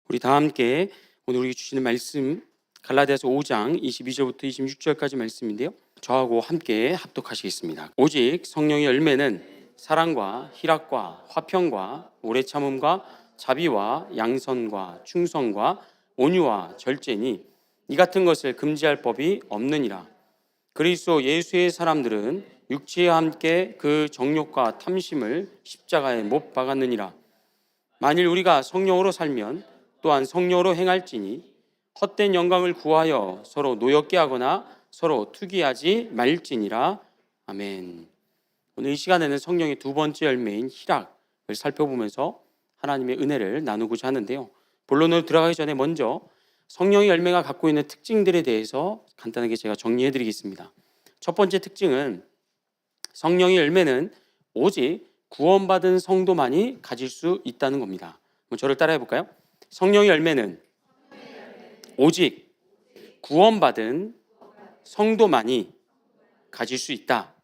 우리 다 함께 오늘 우리 주시는 말씀 갈라디아서 5장 22절부터 26절까지 말씀인데요. 저하고 함께 합독하시겠습니다. 오직 성령의 열매는 사랑과 희락과 화평과 오래 참음과 자비와 양선과 충성과 온유와 절제니 이 같은 것을 금지할 법이 없느니라. 그리스도 예수의 사람들은 육체와 함께 그 정욕과 탐심을 십자가에 못 박았느니라. 만일 우리가 성령으로 살면 또한 성령으로 행할지니 헛된 영광을 구하여 서로 노엽게 하거나 서로 투기하지 말지니라. 아멘. 오늘 이 시간에는 성령의 두 번째 열매인 희락을 살펴보면서 하나님의 은혜를 나누고자 하는데요. 본론으로 들어가기 전에 먼저 성령의 열매가 갖고 있는 특징들에 대해서 간단하게 제가 정리해 드리겠습니다. 첫 번째 특징은 성령의 열매는 오직 구원받은 성도만이 가질 수 있다는 겁니다. 저를 따라해 볼까요? 성령의 열매는 오직 구원받은 성도만이 가질 수 있다.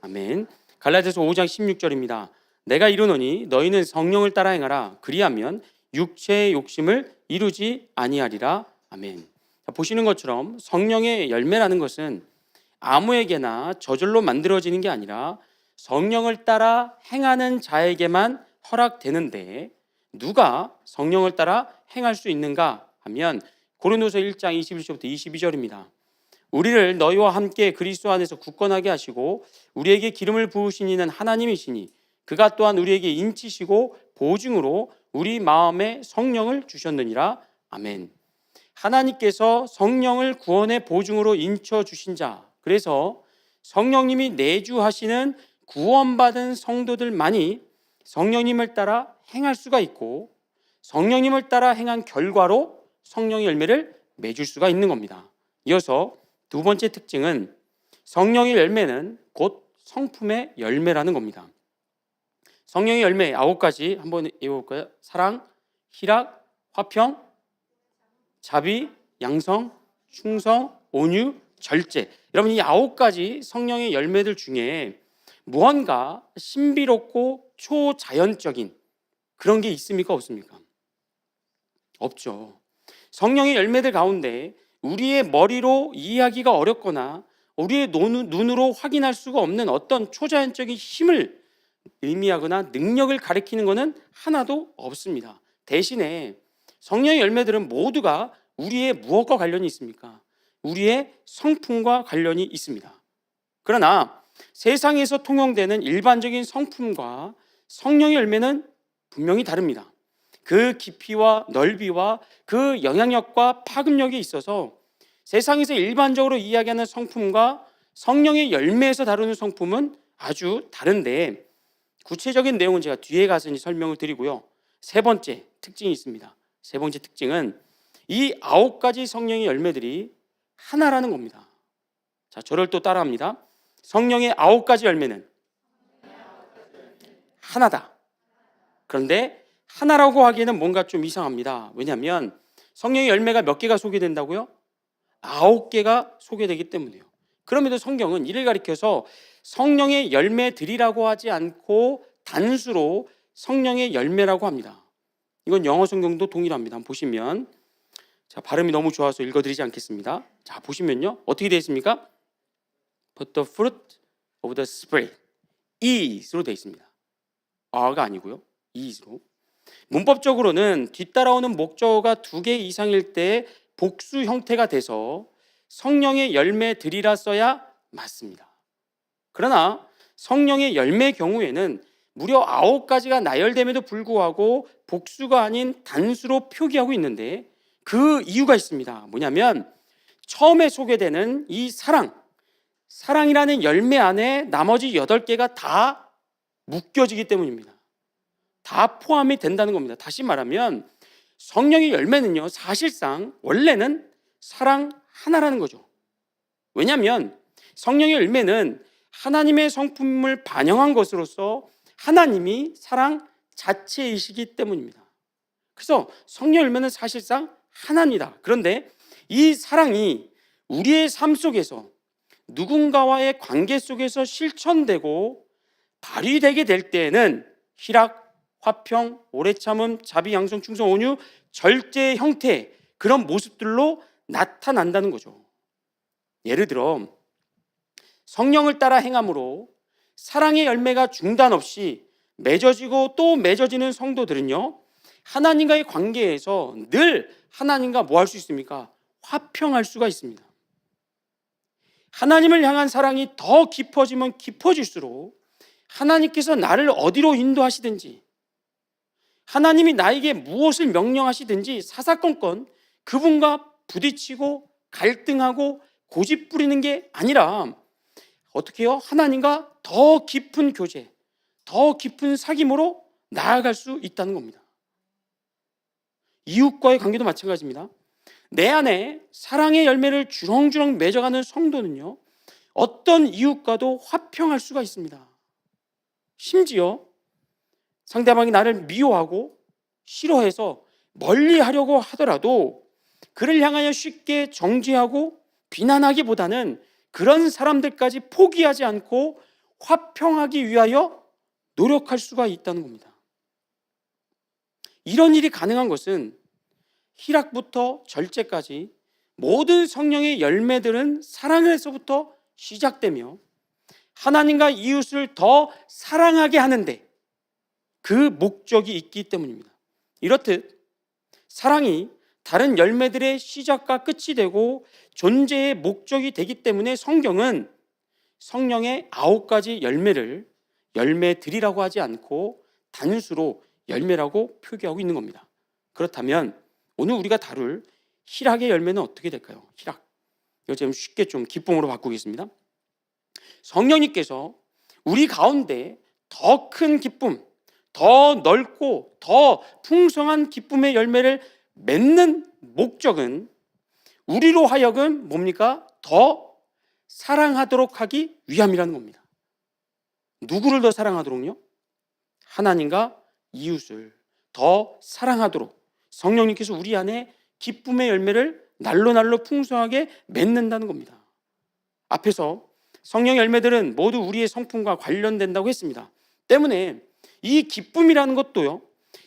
아멘. 갈라디아서 5장 16절입니다. 내가 이르노니 너희는 성령을 따라 행하라. 그리하면 육체의 욕심을 이루지 아니하리라. 아멘. 보시는 것처럼 성령의 열매라는 것은 아무에게나 저절로 만들어지는 게 아니라 성령을 따라 행하는 자에게만 허락되는데, 누가 성령을 따라 행할 수 있는가 하면 고린도서 1장 21절부터 22절입니다. 우리를 너희와 함께 그리스도 안에서 굳건하게 하시고 우리에게 기름을 부으신 이는 하나님이시니 그가 또한 우리에게 인치시고 보증으로 우리 마음에 성령을 주셨느니라. 아멘. 하나님께서 성령을 구원의 보증으로 인쳐 주신 자, 그래서 성령님이 내주하시는 구원받은 성도들만이 성령님을 따라 행할 수가 있고, 성령님을 따라 행한 결과로 성령의 열매를 맺을 수가 있는 겁니다. 이어서 두 번째 특징은 성령의 열매는 곧 성품의 열매라는 겁니다. 성령의 열매 9가지 한번 읽어볼까요? 사랑, 희락, 화평, 자비, 양성, 충성, 온유, 절제. 여러분, 이 9가지 성령의 열매들 중에 무언가 신비롭고 초자연적인 그런 게 있습니까? 없습니까? 없죠. 성령의 열매들 가운데 우리의 머리로 이해하기가 어렵거나 우리의 눈으로 확인할 수가 없는 어떤 초자연적인 힘을 의미하거나 능력을 가리키는 것은 하나도 없습니다. 대신에 성령의 열매들은 모두가 우리의 무엇과 관련이 있습니까? 우리의 성품과 관련이 있습니다. 그러나 세상에서 통용되는 일반적인 성품과 성령의 열매는 분명히 다릅니다. 그 깊이와 넓이와 그 영향력과 파급력이 있어서 세상에서 일반적으로 이야기하는 성품과 성령의 열매에서 다루는 성품은 아주 다른데, 구체적인 내용은 제가 뒤에 가서 설명을 드리고요. 세 번째 특징이 있습니다. 세 번째 특징은 이 9가지 성령의 열매들이 하나라는 겁니다. 자, 저를 또 따라합니다. 성령의 9가지 열매는 하나다. 그런데 하나라고 하기에는 뭔가 좀 이상합니다. 왜냐하면 성령의 열매가 몇 개가 소개된다고요? 9개가 소개되기 때문이에요. 그럼에도 성경은 이를 가리켜서 성령의 열매들이라고 하지 않고 단수로 성령의 열매라고 합니다. 이건 영어 성경도 동일합니다. 한번 보시면, 자, 발음이 너무 좋아서 읽어드리지 않겠습니다. 자, 보시면요, 어떻게 되어 있습니까? But the fruit of the Spirit is로 되어 있습니다. are가 아니고요, is로. 문법적으로는 뒤따라오는 목적어가 2개 이상일 때 복수 형태가 돼서 성령의 열매들이라 써야 맞습니다. 그러나 성령의 열매 경우에는 무려 9가지가 나열됨에도 불구하고 복수가 아닌 단수로 표기하고 있는데, 그 이유가 있습니다. 뭐냐면 처음에 소개되는 이 사랑이라는 열매 안에 나머지 8개가 다 묶여지기 때문입니다. 다 포함이 된다는 겁니다. 다시 말하면 성령의 열매는요, 사실상 원래는 사랑 하나라는 거죠. 왜냐하면 성령의 열매는 하나님의 성품을 반영한 것으로서 하나님이 사랑 자체이시기 때문입니다. 그래서 성령의 열매는 사실상 하나입니다. 그런데 이 사랑이 우리의 삶 속에서 누군가와의 관계 속에서 실천되고 발휘되게 될 때에는 희락, 화평, 오래 참음, 자비, 양성, 충성, 온유, 절제의 형태, 그런 모습들로 나타난다는 거죠. 예를 들어 성령을 따라 행함으로 사랑의 열매가 중단 없이 맺어지고 또 맺어지는 성도들은요, 하나님과의 관계에서 늘 하나님과 뭐 할 수 있습니까? 화평할 수가 있습니다. 하나님을 향한 사랑이 더 깊어지면 깊어질수록 하나님께서 나를 어디로 인도하시든지, 하나님이 나에게 무엇을 명령하시든지 사사건건 그분과 부딪히고 갈등하고 고집 부리는 게 아니라 어떻게 해요? 하나님과 더 깊은 교제, 더 깊은 사귐으로 나아갈 수 있다는 겁니다. 이웃과의 관계도 마찬가지입니다. 내 안에 사랑의 열매를 주렁주렁 맺어가는 성도는요, 어떤 이웃과도 화평할 수가 있습니다. 심지어 상대방이 나를 미워하고 싫어해서 멀리 하려고 하더라도 그를 향하여 쉽게 정죄하고 비난하기보다는 그런 사람들까지 포기하지 않고 화평하기 위하여 노력할 수가 있다는 겁니다. 이런 일이 가능한 것은 희락부터 절제까지 모든 성령의 열매들은 사랑에서부터 시작되며 하나님과 이웃을 더 사랑하게 하는데 그 목적이 있기 때문입니다. 이렇듯 사랑이 다른 열매들의 시작과 끝이 되고 존재의 목적이 되기 때문에 성경은 성령의 9가지 열매를 열매들이라고 하지 않고 단수로 열매라고 표기하고 있는 겁니다. 그렇다면 오늘 우리가 다룰 희락의 열매는 어떻게 될까요? 희락. 이거 좀 쉽게 좀 기쁨으로 바꾸겠습니다. 성령님께서 우리 가운데 더 큰 기쁨, 더 넓고 더 풍성한 기쁨의 열매를 맺는 목적은 우리로 하여금 뭡니까? 더 사랑하도록 하기 위함이라는 겁니다. 누구를 더 사랑하도록요? 하나님과 이웃을 더 사랑하도록 성령님께서 우리 안에 기쁨의 열매를 날로 풍성하게 맺는다는 겁니다. 앞에서 성령의 열매들은 모두 우리의 성품과 관련된다고 했습니다. 때문에 이 기쁨이라는 것도요,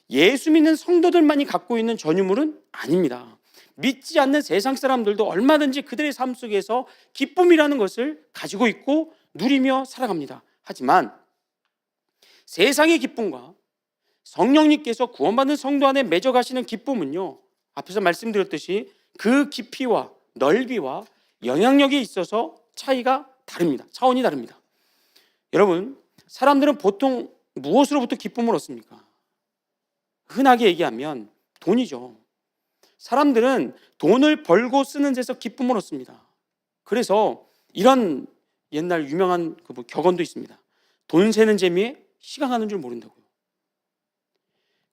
예수 믿는 성도들만이 갖고 있는 전유물은 아닙니다. 믿지 않는 세상 사람들도 얼마든지 그들의 삶 속에서 기쁨이라는 것을 가지고 있고 누리며 살아갑니다. 하지만 세상의 기쁨과 성령님께서 구원받은 성도 안에 맺어가시는 기쁨은요, 앞에서 말씀드렸듯이 그 깊이와 넓이와 영향력에 있어서 차이가 다릅니다. 차원이 다릅니다. 여러분, 사람들은 보통 무엇으로부터 기쁨을 얻습니까? 흔하게 얘기하면 돈이죠. 사람들은 돈을 벌고 쓰는 데서 기쁨을 얻습니다. 그래서 이런 옛날 유명한 격언도 있습니다. 돈 세는 재미에 시간 가는 줄 모른다고요.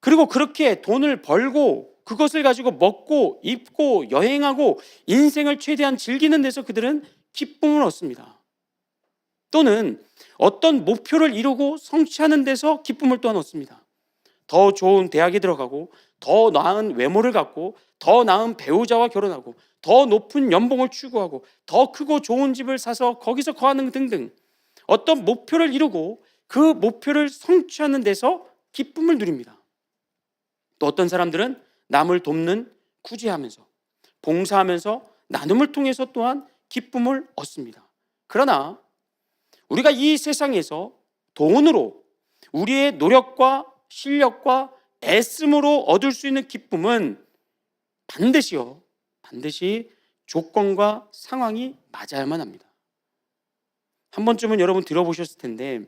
그리고 그렇게 돈을 벌고 그것을 가지고 먹고 입고 여행하고 인생을 최대한 즐기는 데서 그들은 기쁨을 얻습니다. 또는 어떤 목표를 이루고 성취하는 데서 기쁨을 또한 얻습니다. 더 좋은 대학에 들어가고 더 나은 외모를 갖고 더 나은 배우자와 결혼하고 더 높은 연봉을 추구하고 더 크고 좋은 집을 사서 거기서 거하는 등등 어떤 목표를 이루고 그 목표를 성취하는 데서 기쁨을 누립니다. 또 어떤 사람들은 남을 돕는 구제하면서 봉사하면서 나눔을 통해서 또한 기쁨을 얻습니다. 그러나 우리가 이 세상에서 돈으로 우리의 노력과 실력과 애씀으로 얻을 수 있는 기쁨은 반드시 조건과 상황이 맞아야만 합니다. 한 번쯤은 여러분 들어보셨을 텐데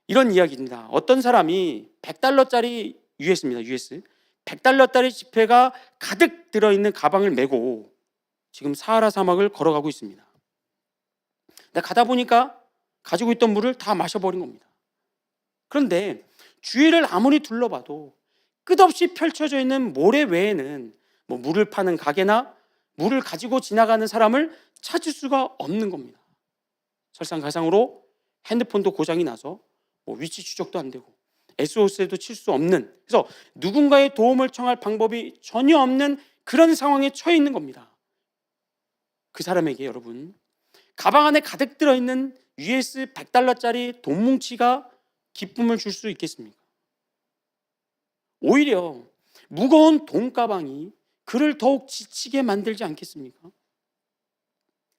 이런 이야기입니다. 어떤 사람이 $100짜리 US입니다. US 100달러짜리 지폐가 가득 들어있는 가방을 메고 지금 사하라 사막을 걸어가고 있습니다. 근데 가다 보니까 가지고 있던 물을 다 마셔버린 겁니다. 그런데 주위를 아무리 둘러봐도 끝없이 펼쳐져 있는 모래 외에는 물을 파는 가게나 물을 가지고 지나가는 사람을 찾을 수가 없는 겁니다. 설상가상으로 핸드폰도 고장이 나서 위치 추적도 안 되고 SOS에도 칠 수 없는, 그래서 누군가의 도움을 청할 방법이 전혀 없는 그런 상황에 처해 있는 겁니다. 그 사람에게 여러분, 가방 안에 가득 들어있는 US $100짜리 돈 뭉치가 기쁨을 줄 수 있겠습니까? 오히려 무거운 돈가방이 그를 더욱 지치게 만들지 않겠습니까?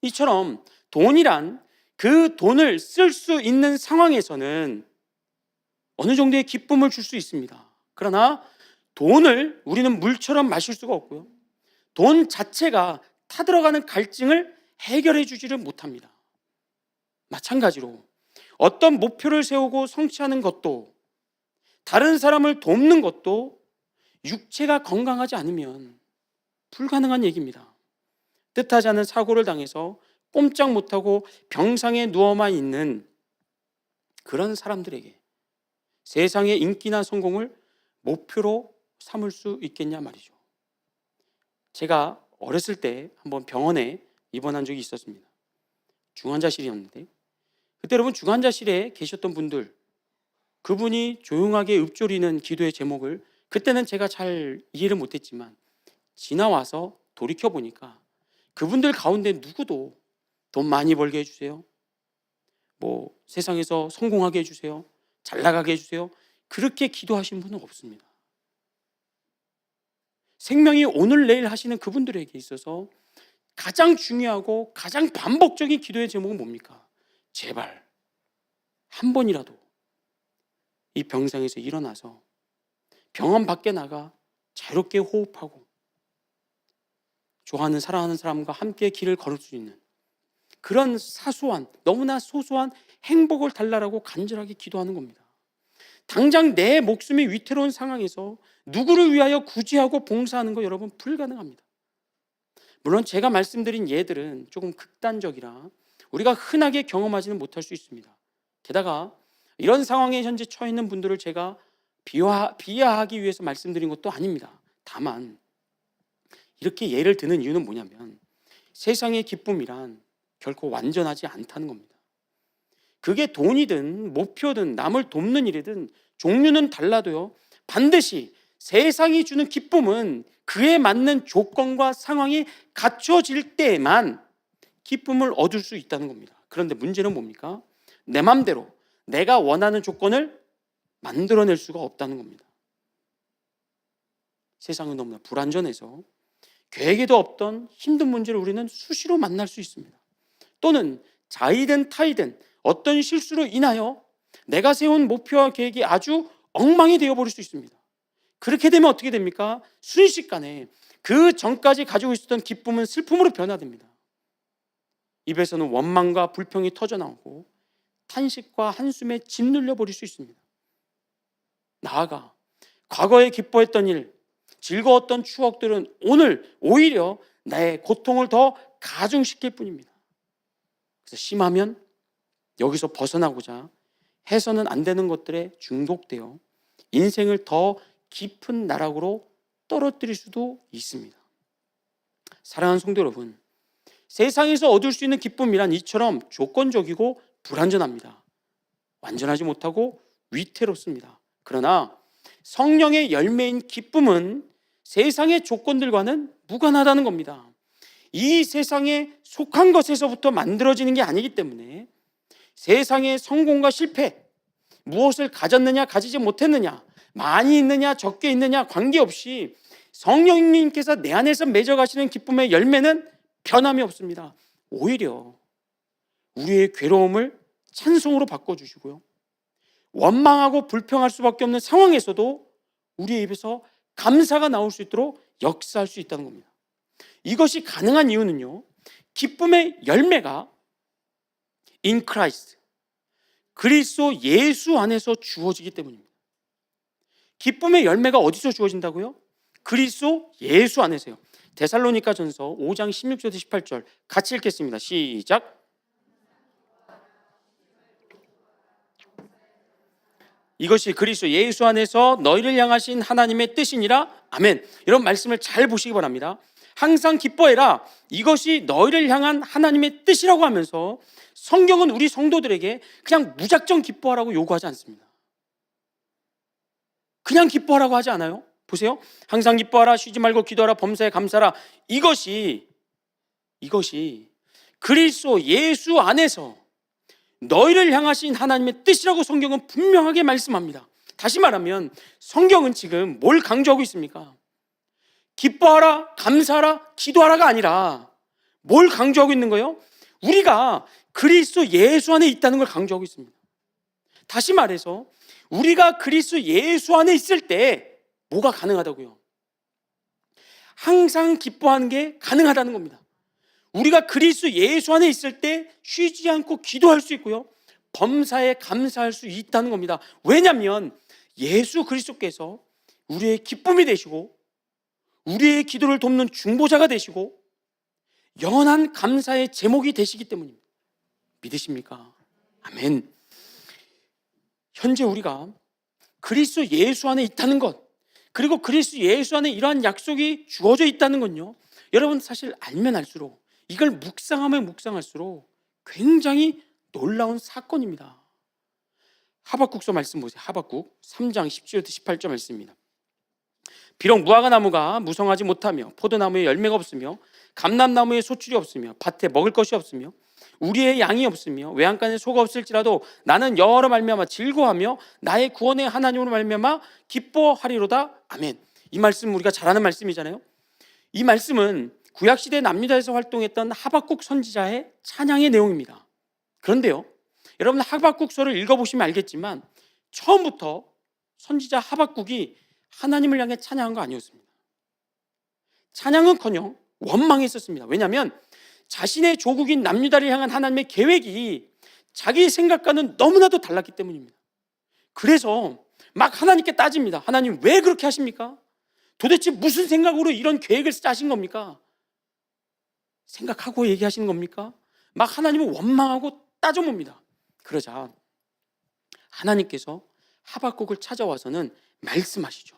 이처럼 돈이란 그 돈을 쓸 수 있는 상황에서는 어느 정도의 기쁨을 줄 수 있습니다. 그러나 돈을 우리는 물처럼 마실 수가 없고요. 돈 자체가 타들어가는 갈증을 해결해 주지를 못합니다. 마찬가지로 어떤 목표를 세우고 성취하는 것도, 다른 사람을 돕는 것도 육체가 건강하지 않으면 불가능한 얘기입니다. 뜻하지 않은 사고를 당해서 꼼짝 못하고 병상에 누워만 있는 그런 사람들에게 세상의 인기나 성공을 목표로 삼을 수 있겠냐 말이죠. 제가 어렸을 때 한번 병원에 입원한 적이 있었습니다. 중환자실이었는데, 그때 여러분 중환자실에 계셨던 분들, 그분이 조용하게 읊조리는 기도의 제목을 그때는 제가 잘 이해를 못했지만 지나와서 돌이켜보니까 그분들 가운데 누구도 돈 많이 벌게 해주세요, 뭐 세상에서 성공하게 해주세요, 잘 나가게 해주세요, 그렇게 기도하신 분은 없습니다. 생명이 오늘 내일 하시는 그분들에게 있어서 가장 중요하고 가장 반복적인 기도의 제목은 뭡니까? 제발 한 번이라도 이 병상에서 일어나서 병원 밖에 나가 자유롭게 호흡하고 좋아하는 사랑하는 사람과 함께 길을 걸을 수 있는 그런 사소한, 너무나 소소한 행복을 달라라고 간절하게 기도하는 겁니다. 당장 내 목숨이 위태로운 상황에서 누구를 위하여 구제하고 봉사하는 거 여러분 불가능합니다. 물론 제가 말씀드린 예들은 조금 극단적이라 우리가 흔하게 경험하지는 못할 수 있습니다. 게다가 이런 상황에 현재 처해 있는 분들을 제가 비하하기 위해서 말씀드린 것도 아닙니다. 다만 이렇게 예를 드는 이유는 뭐냐면 세상의 기쁨이란 결코 완전하지 않다는 겁니다. 그게 돈이든 목표든 남을 돕는 일이든 종류는 달라도요, 반드시 세상이 주는 기쁨은 그에 맞는 조건과 상황이 갖춰질 때에만 기쁨을 얻을 수 있다는 겁니다. 그런데 문제는 뭡니까? 내 맘대로 내가 원하는 조건을 만들어낼 수가 없다는 겁니다. 세상은 너무나 불완전해서 계획에도 없던 힘든 문제를 우리는 수시로 만날 수 있습니다. 또는 자이든 타이든 어떤 실수로 인하여 내가 세운 목표와 계획이 아주 엉망이 되어버릴 수 있습니다. 그렇게 되면 어떻게 됩니까? 순식간에 그 전까지 가지고 있었던 기쁨은 슬픔으로 변화됩니다. 입에서는 원망과 불평이 터져나오고 탄식과 한숨에 짓눌려 버릴 수 있습니다. 나아가 과거에 기뻐했던 일, 즐거웠던 추억들은 오늘 오히려 나의 고통을 더 가중시킬 뿐입니다. 그래서 심하면 여기서 벗어나고자 해서는 안 되는 것들에 중독되어 인생을 더 깊은 나락으로 떨어뜨릴 수도 있습니다. 사랑하는 성도 여러분, 세상에서 얻을 수 있는 기쁨이란 이처럼 조건적이고 불완전합니다. 완전하지 못하고 위태롭습니다. 그러나 성령의 열매인 기쁨은 세상의 조건들과는 무관하다는 겁니다. 이 세상에 속한 것에서부터 만들어지는 게 아니기 때문에 세상의 성공과 실패, 무엇을 가졌느냐 가지지 못했느냐, 많이 있느냐 적게 있느냐 관계없이 성령님께서 내 안에서 맺어가시는 기쁨의 열매는 변함이 없습니다. 오히려 우리의 괴로움을 찬송으로 바꿔주시고요, 원망하고 불평할 수밖에 없는 상황에서도 우리의 입에서 감사가 나올 수 있도록 역사할 수 있다는 겁니다. 이것이 가능한 이유는요, 기쁨의 열매가 in Christ, 그리스도 예수 안에서 주어지기 때문입니다. 기쁨의 열매가 어디서 주어진다고요? 그리스도 예수 안에서요. 데살로니가 전서 5장 16절에서 18절 같이 읽겠습니다. 시작. 이것이 그리스도 예수 안에서 너희를 향하신 하나님의 뜻이니라. 아멘. 이런 말씀을 잘 보시기 바랍니다. 항상 기뻐해라. 이것이 너희를 향한 하나님의 뜻이라고 하면서 성경은 우리 성도들에게 그냥 무작정 기뻐하라고 요구하지 않습니다. 그냥 기뻐하라고 하지 않아요. 보세요. 항상 기뻐하라, 쉬지 말고 기도하라, 범사에 감사하라. 이것이 그리스도 예수 안에서 너희를 향하신 하나님의 뜻이라고 성경은 분명하게 말씀합니다. 다시 말하면 성경은 지금 뭘 강조하고 있습니까? 기뻐하라, 감사하라, 기도하라가 아니라 뭘 강조하고 있는 거예요? 우리가 그리스도 예수 안에 있다는 걸 강조하고 있습니다. 다시 말해서 우리가 그리스도 예수 안에 있을 때 뭐가 가능하다고요? 항상 기뻐하는 게 가능하다는 겁니다. 우리가 그리스도 예수 안에 있을 때 쉬지 않고 기도할 수 있고요, 범사에 감사할 수 있다는 겁니다. 왜냐하면 예수 그리스도께서 우리의 기쁨이 되시고 우리의 기도를 돕는 중보자가 되시고 영원한 감사의 제목이 되시기 때문입니다. 믿으십니까? 아멘. 현재 우리가 그리스도 예수 안에 있다는 것, 그리고 그리스도 예수 안에 이러한 약속이 주어져 있다는 건요, 여러분 사실 알면 알수록, 이걸 묵상하면 묵상할수록 굉장히 놀라운 사건입니다. 하박국서 말씀 보세요. 하박국 3장 17절부터 18절 말씀입니다. 비록 무화과 나무가 무성하지 못하며 포도나무에 열매가 없으며 감람나무에 소출이 없으며 밭에 먹을 것이 없으며 우리의 양이 없으며 외양간에 소가 없을지라도 나는 여호와로 말미암아 즐거워하며 나의 구원의 하나님으로 말미암아 기뻐하리로다. 아멘. 이 말씀 우리가 잘 아는 말씀이잖아요. 이 말씀은 구약시대 남유다에서 활동했던 하박국 선지자의 찬양의 내용입니다. 그런데요, 여러분 하박국서를 읽어보시면 알겠지만 처음부터 선지자 하박국이 하나님을 향해 찬양한 거 아니었습니다. 찬양은커녕 원망했었습니다. 왜냐하면 자신의 조국인 남유다를 향한 하나님의 계획이 자기 생각과는 너무나도 달랐기 때문입니다. 그래서 막 하나님께 따집니다. 하나님 왜 그렇게 하십니까? 도대체 무슨 생각으로 이런 계획을 짜신 겁니까? 생각하고 얘기하시는 겁니까? 막 하나님을 원망하고 따져봅니다. 그러자 하나님께서 하박국을 찾아와서는 말씀하시죠.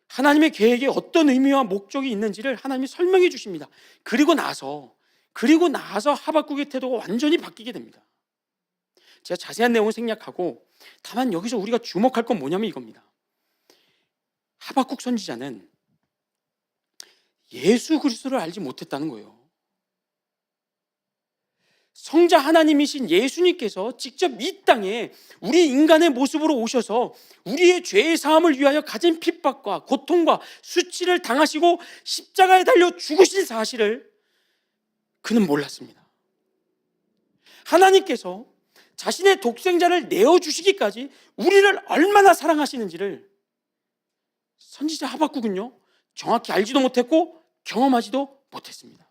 하나님의 계획에 어떤 의미와 목적이 있는지를 하나님이 설명해 주십니다. 그리고 나서 하박국의 태도가 완전히 바뀌게 됩니다. 제가 자세한 내용을 생략하고 다만 여기서 우리가 주목할 건 뭐냐면 이겁니다. 하박국 선지자는 예수 그리스도를 알지 못했다는 거예요. 성자 하나님이신 예수님께서 직접 이 땅에 우리 인간의 모습으로 오셔서 우리의 죄의 사함을 위하여 가진 핍박과 고통과 수치를 당하시고 십자가에 달려 죽으신 사실을 그는 몰랐습니다. 하나님께서 자신의 독생자를 내어주시기까지 우리를 얼마나 사랑하시는지를 선지자 하박국은요, 정확히 알지도 못했고 경험하지도 못했습니다.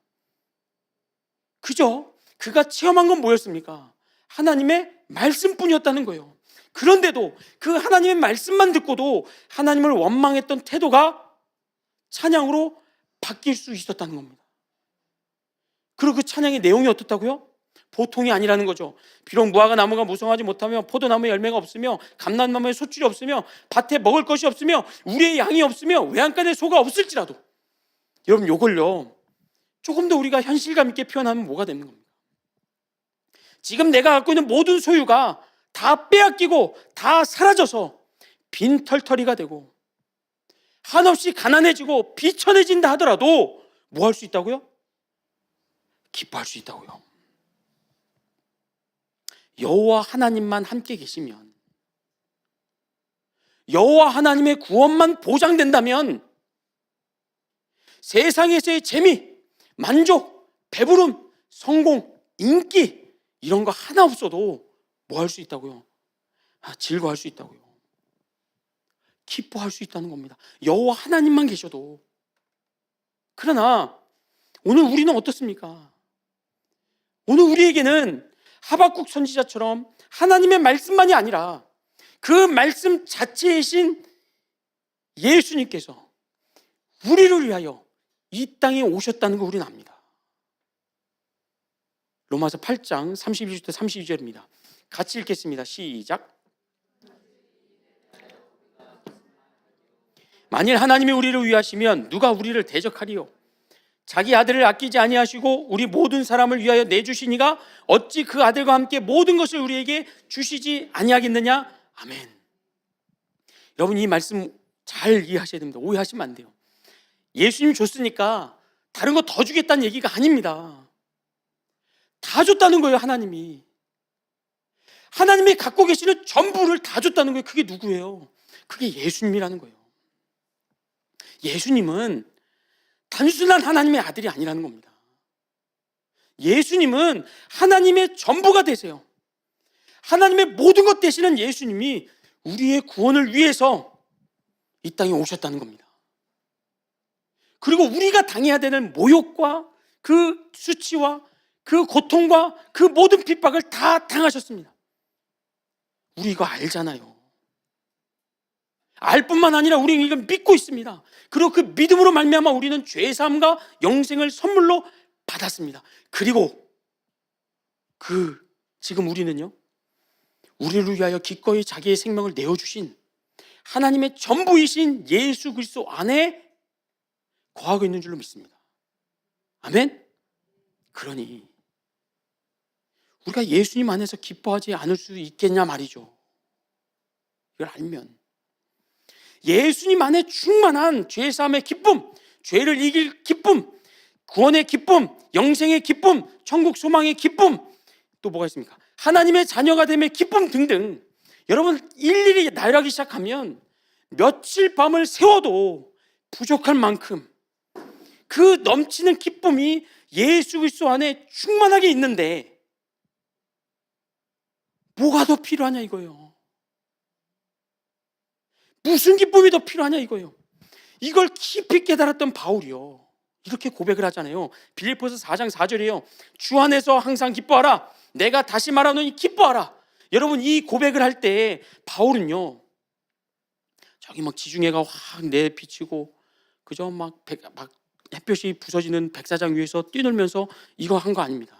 그저 그가 체험한 건 뭐였습니까? 하나님의 말씀뿐이었다는 거예요. 그런데도 그 하나님의 말씀만 듣고도 하나님을 원망했던 태도가 찬양으로 바뀔 수 있었다는 겁니다. 그리고 그 찬양의 내용이 어떻다고요? 보통이 아니라는 거죠. 비록 무화과 나무가 무성하지 못하며 포도나무에 열매가 없으며 감람나무에 소출이 없으며 밭에 먹을 것이 없으며 우리의 양이 없으며 외양간에 소가 없을지라도, 여러분 요걸요 조금 더 우리가 현실감 있게 표현하면 뭐가 되는 겁니까? 지금 내가 갖고 있는 모든 소유가 다 빼앗기고 다 사라져서 빈털터리가 되고 한없이 가난해지고 비천해진다 하더라도 뭐 할 수 있다고요? 기뻐할 수 있다고요. 여호와 하나님만 함께 계시면, 여호와 하나님의 구원만 보장된다면 세상에서의 재미, 만족, 배부름, 성공, 인기 이런 거 하나 없어도 뭐 할 수 있다고요? 즐거워할 수 있다고요. 기뻐할 수 있다는 겁니다. 여호와 하나님만 계셔도. 그러나 오늘 우리는 어떻습니까? 오늘 우리에게는 하박국 선지자처럼 하나님의 말씀만이 아니라 그 말씀 자체이신 예수님께서 우리를 위하여 이 땅에 오셨다는 걸 우리는 압니다. 로마서 8장 31절부터 32절입니다. 같이 읽겠습니다. 시작. 만일 하나님이 우리를 위하시면 누가 우리를 대적하리요? 자기 아들을 아끼지 아니하시고 우리 모든 사람을 위하여 내주시니가 어찌 그 아들과 함께 모든 것을 우리에게 주시지 아니하겠느냐? 아멘. 여러분 이 말씀 잘 이해하셔야 됩니다. 오해하시면 안 돼요. 예수님 줬으니까 다른 거 더 주겠다는 얘기가 아닙니다. 다 줬다는 거예요. 하나님이 하나님이 갖고 계시는 전부를 다 줬다는 거예요. 그게 누구예요? 그게 예수님이라는 거예요. 예수님은 단순한 하나님의 아들이 아니라는 겁니다. 예수님은 하나님의 전부가 되세요. 하나님의 모든 것 되시는 예수님이 우리의 구원을 위해서 이 땅에 오셨다는 겁니다. 그리고 우리가 당해야 되는 모욕과 그 수치와 그 고통과 그 모든 핍박을 다 당하셨습니다. 우리 이거 알잖아요. 알 뿐만 아니라 우리는 이걸 믿고 있습니다. 그리고 그 믿음으로 말미암아 우리는 죄사함과 영생을 선물로 받았습니다. 그리고 지금 우리는요, 우리를 위하여 기꺼이 자기의 생명을 내어주신 하나님의 전부이신 예수 그리스도 안에 거하고 있는 줄로 믿습니다. 아멘? 그러니 우리가 예수님 안에서 기뻐하지 않을 수 있겠냐 말이죠. 이걸 알면 예수님 안에 충만한 죄사함의 기쁨, 죄를 이길 기쁨, 구원의 기쁨, 영생의 기쁨, 천국 소망의 기쁨, 또 뭐가 있습니까? 하나님의 자녀가 됨의 기쁨 등등. 여러분 일일이 나열하기 시작하면 며칠 밤을 세워도 부족할 만큼 그 넘치는 기쁨이 예수 그리스도 안에 충만하게 있는데 뭐가 더 필요하냐 이거예요. 무슨 기쁨이 더 필요하냐 이거예요. 이걸 깊이 깨달았던 바울이요, 이렇게 고백을 하잖아요. 빌립보서 4장 4절이에요. 주 안에서 항상 기뻐하라. 내가 다시 말하노니 기뻐하라. 여러분 이 고백을 할 때 바울은요, 저기 막 지중해가 확 내비치고 그저 막 햇볕이 부서지는 백사장 위에서 뛰놀면서 이거 한 거 아닙니다.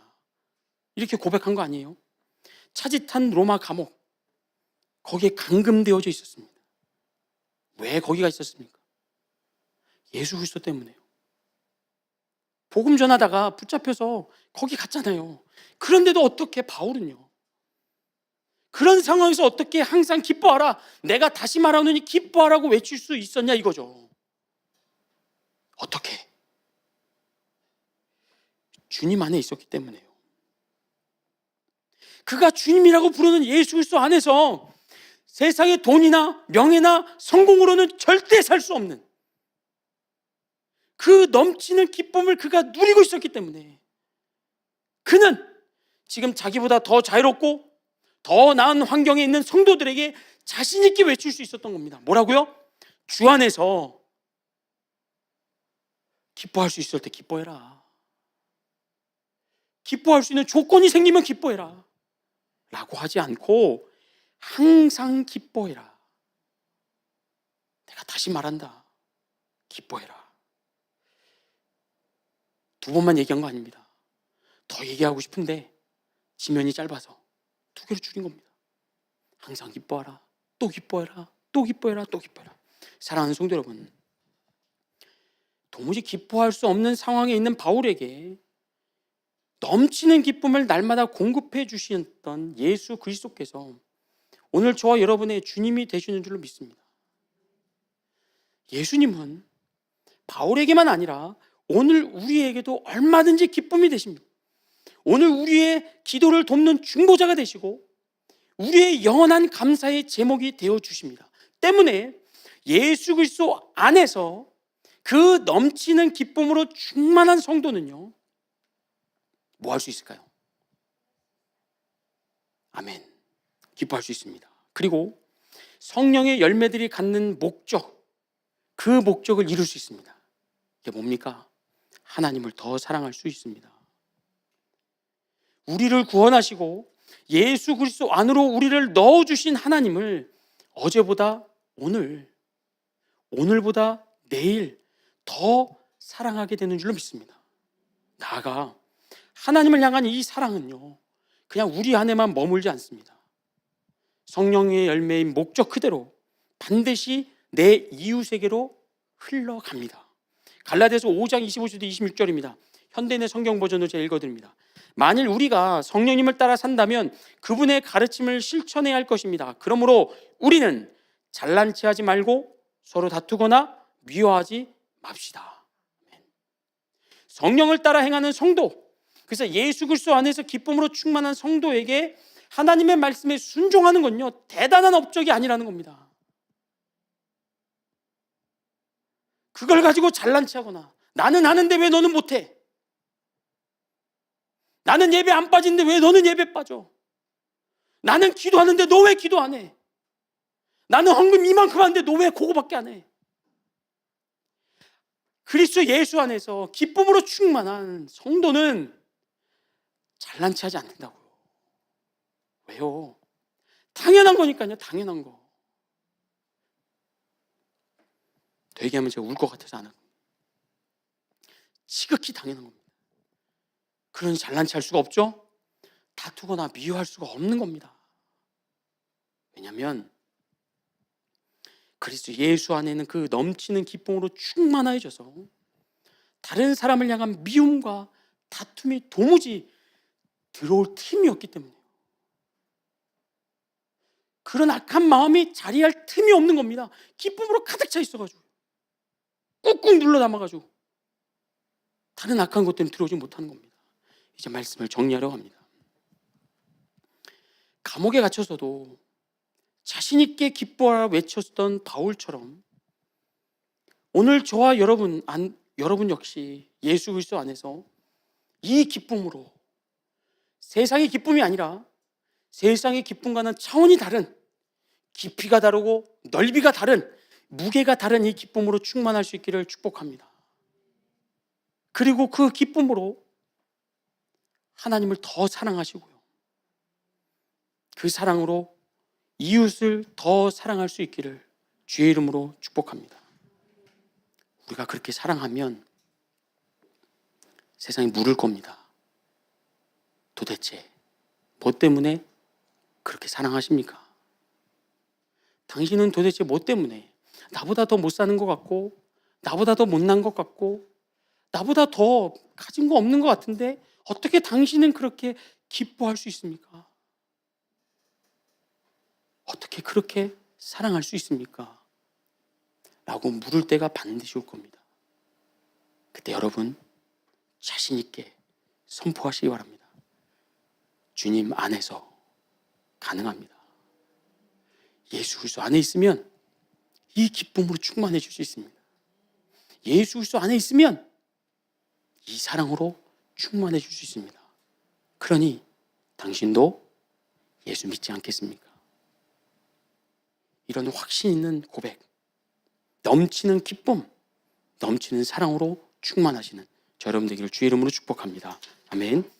이렇게 고백한 거 아니에요. 차짓한 로마 감옥, 거기에 감금되어져 있었습니다. 왜 거기가 있었습니까? 예수 그리스도 때문에요. 복음 전하다가 붙잡혀서 거기 갔잖아요. 그런데도 어떻게 바울은요, 그런 상황에서 어떻게 항상 기뻐하라, 내가 다시 말하노니 기뻐하라고 외칠 수 있었냐 이거죠. 어떻게? 주님 안에 있었기 때문에요. 그가 주님이라고 부르는 예수 그리스도 안에서 세상의 돈이나 명예나 성공으로는 절대 살 수 없는 그 넘치는 기쁨을 그가 누리고 있었기 때문에 그는 지금 자기보다 더 자유롭고 더 나은 환경에 있는 성도들에게 자신 있게 외칠 수 있었던 겁니다. 뭐라고요? 주 안에서 기뻐할 수 있을 때 기뻐해라. 기뻐할 수 있는 조건이 생기면 기뻐해라 라고 하지 않고 항상 기뻐해라. 내가 다시 말한다. 기뻐해라. 두 번만 얘기한 거 아닙니다. 더 얘기하고 싶은데 지면이 짧아서 두 개로 줄인 겁니다. 항상 기뻐하라. 또 기뻐해라. 또 기뻐해라. 또 기뻐해라. 사랑하는 성도 여러분, 도무지 기뻐할 수 없는 상황에 있는 바울에게 넘치는 기쁨을 날마다 공급해 주셨던 예수 그리스도께서 오늘 저와 여러분의 주님이 되시는 줄로 믿습니다. 예수님은 바울에게만 아니라 오늘 우리에게도 얼마든지 기쁨이 되십니다. 오늘 우리의 기도를 돕는 중보자가 되시고 우리의 영원한 감사의 제목이 되어 주십니다. 때문에 예수 그리스도 안에서 그 넘치는 기쁨으로 충만한 성도는요, 뭐 할 수 있을까요? 아멘. 기뻐할 수 있습니다. 그리고 성령의 열매들이 갖는 목적, 그 목적을 이룰 수 있습니다. 이게 뭡니까? 하나님을 더 사랑할 수 있습니다. 우리를 구원하시고 예수 그리스도 안으로 우리를 넣어주신 하나님을 어제보다 오늘, 오늘보다 내일 더 사랑하게 되는 줄로 믿습니다. 나아가 하나님을 향한 이 사랑은요, 그냥 우리 안에만 머물지 않습니다. 성령의 열매인 목적 그대로 반드시 내 이웃에게로 흘러갑니다. 갈라디아서 5장 25절부터 26절입니다. 현대인의 성경 버전으로 제가 읽어드립니다. 만일 우리가 성령님을 따라 산다면 그분의 가르침을 실천해야 할 것입니다. 그러므로 우리는 잘난 체하지 말고 서로 다투거나 미워하지 맙시다. 성령을 따라 행하는 성도, 그래서 예수 그리스도 안에서 기쁨으로 충만한 성도에게 하나님의 말씀에 순종하는 건요, 대단한 업적이 아니라는 겁니다. 그걸 가지고 잘난 체하거나 나는 하는데 왜 너는 못해? 나는 예배 안 빠지는데 왜 너는 예배 빠져? 나는 기도하는데 너 왜 기도 안 해? 나는 헌금 이만큼 하는데 너 왜 그거밖에 안 해? 그리스도 예수 안에서 기쁨으로 충만한 성도는 잘난 체하지 않는다고요. 왜요? 당연한 거니까요. 당연한 거. 되게 하면 제가 울 것 같아서 안 하고, 지극히 당연한 겁니다. 그러니 잘난 체할 수가 없죠. 다투거나 미워할 수가 없는 겁니다. 왜냐하면 그리스도 예수 안에는 그 넘치는 기쁨으로 충만해져서 다른 사람을 향한 미움과 다툼이 도무지 들어올 틈이 없기 때문이에요. 그런 악한 마음이 자리할 틈이 없는 겁니다. 기쁨으로 가득 차 있어가지고 꾹꾹 눌러 담아가지고 다른 악한 것 때문에 들어오지 못하는 겁니다. 이제 말씀을 정리하려고 합니다. 감옥에 갇혀서도 자신 있게 기뻐하라 외쳤던 바울처럼 오늘 저와 여러분 역시 예수 그리스도 안에서 이 기쁨으로, 세상의 기쁨이 아니라 세상의 기쁨과는 차원이 다른, 깊이가 다르고 넓이가 다른, 무게가 다른 이 기쁨으로 충만할 수 있기를 축복합니다. 그리고 그 기쁨으로 하나님을 더 사랑하시고요, 그 사랑으로 이웃을 더 사랑할 수 있기를 주의 이름으로 축복합니다. 우리가 그렇게 사랑하면 세상이 물을 겁니다. 도대체 뭐 때문에 그렇게 사랑하십니까? 당신은 도대체 뭐 때문에 나보다 더 못 사는 것 같고, 나보다 더 못난 것 같고, 나보다 더 가진 거 없는 것 같은데 어떻게 당신은 그렇게 기뻐할 수 있습니까? 어떻게 그렇게 사랑할 수 있습니까? 라고 물을 때가 반드시 올 겁니다. 그때 여러분 자신 있게 선포하시기 바랍니다. 주님 안에서 가능합니다. 예수 그리스도 안에 있으면 이 기쁨으로 충만해질 수 있습니다. 예수 그리스도 안에 있으면 이 사랑으로 충만해질 수 있습니다. 그러니 당신도 예수 믿지 않겠습니까? 이런 확신 있는 고백, 넘치는 기쁨, 넘치는 사랑으로 충만하시는 저 여러분 되기를 주의 이름으로 축복합니다. 아멘.